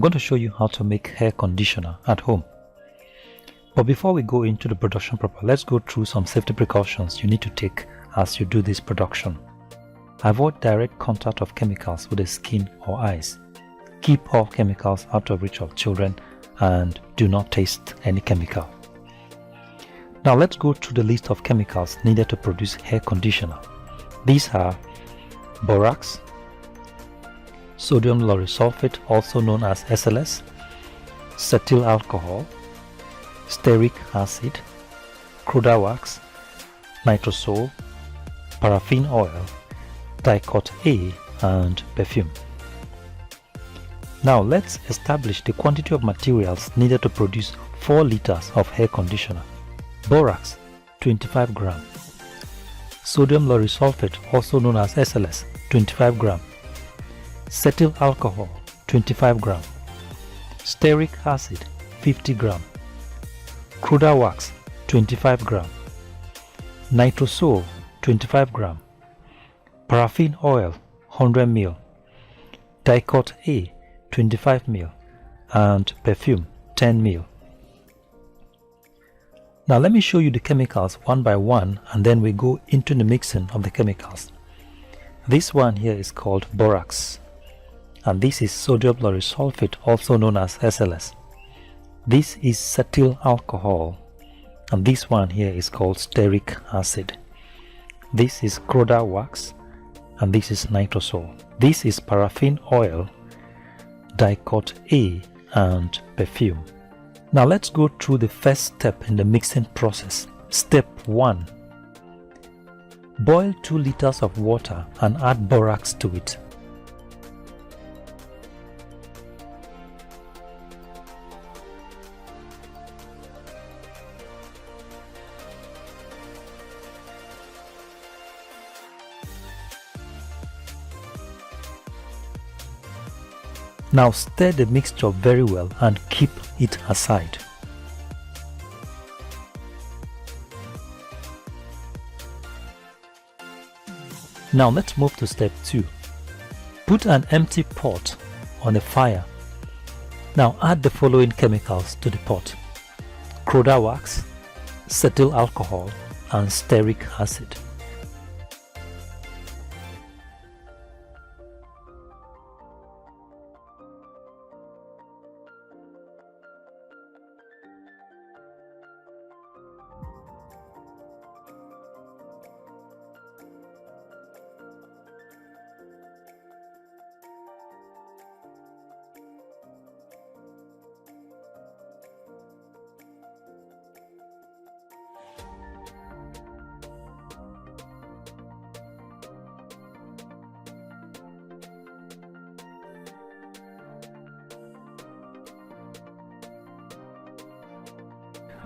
I'm going to show you how to make hair conditioner at home. But before we go into the production proper, let's go through some safety precautions you need to take as you do this production. Avoid direct contact of chemicals with the skin or eyes. Keep all chemicals out of reach of children and do not taste any chemical. Now let's go through the list of chemicals needed to produce hair conditioner. These are borax, sodium lauryl sulfate, also known as SLS, cetyl alcohol, stearic acid, cruda wax, nitrosol, paraffin oil, dicot A, and perfume. Now let's establish the quantity of materials needed to produce 4 liters of hair conditioner. Borax 25 gram, sodium lauryl sulfate, also known as SLS, 25 gram, cetyl alcohol 25 gram, stearic acid 50 gram, cruda wax 25 gram, nitrosol 25 gram, paraffin oil 100 ml, dicot A 25 ml, and perfume 10 ml. Now let me show you the chemicals one by one, and then we go into the mixing of the chemicals. This one here is called borax, and this is sodium lauryl sulfate, also known as SLS. This is cetyl alcohol, and this one here is called stearic acid. This is cruda wax, and this is nitrosol. This is paraffin oil, dicot A, and perfume. Now let's go through the first step in the mixing process. Step 1. Boil 2 liters of water and add borax to it. Now stir the mixture very well and keep it aside. Now let's move to step 2. Put an empty pot on a fire. Now add the following chemicals to the pot: cruda wax, cetyl alcohol, and stearic acid.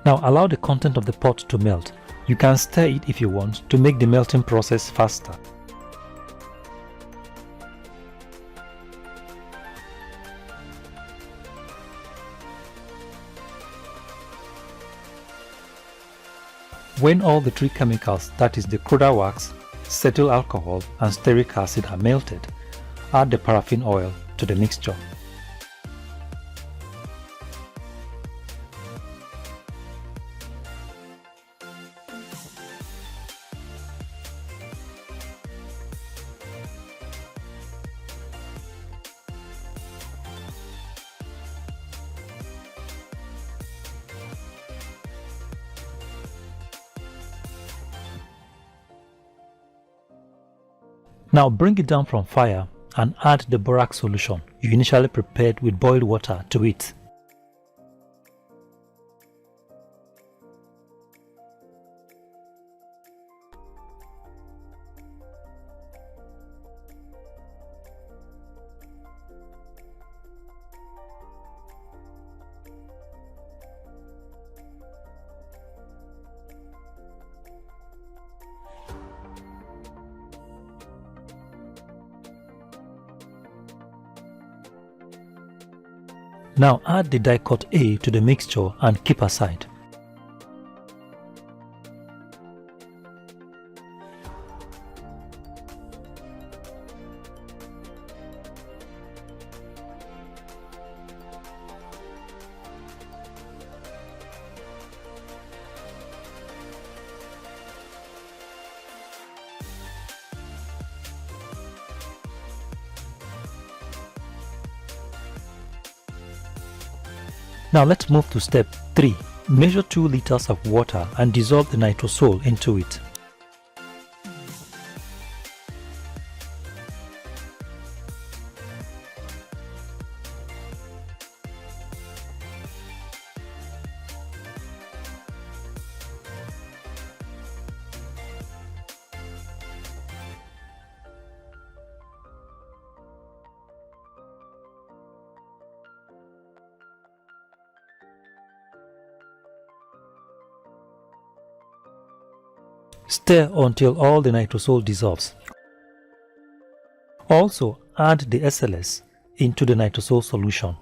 Now allow the content of the pot to melt. You can stir it if you want to make the melting process faster. When all the 3 chemicals, that is the cruda wax, cetyl alcohol, and stearic acid, are melted, add the paraffin oil to the mixture. Now bring it down from fire and add the borax solution you initially prepared with boiled water to it. Now add the dicot A to the mixture and keep aside. Now let's move to step 3. Measure 2 liters of water and dissolve the nitrosol into it. Stir until all the nitrosol dissolves. Also, add the SLS into the nitrosol solution.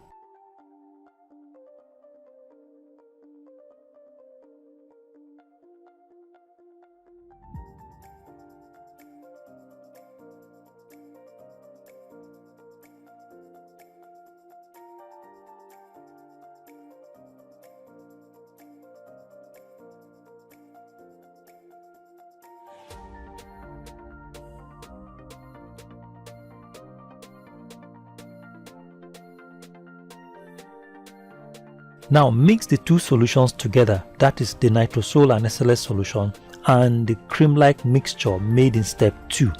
Now mix the two solutions together, that is the nitrosol and SLS solution and the cream-like mixture made in step 2.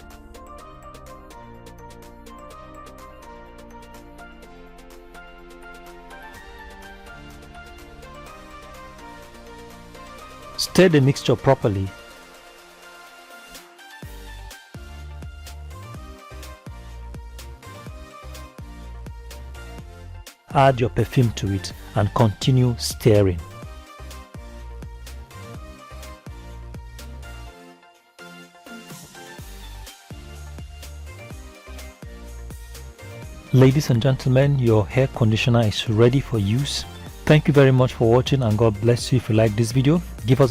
Stir the mixture properly. Add your perfume to it and continue stirring. Ladies and gentlemen, your hair conditioner is ready for use. Thank you very much for watching and God bless you. If you like this video, give us a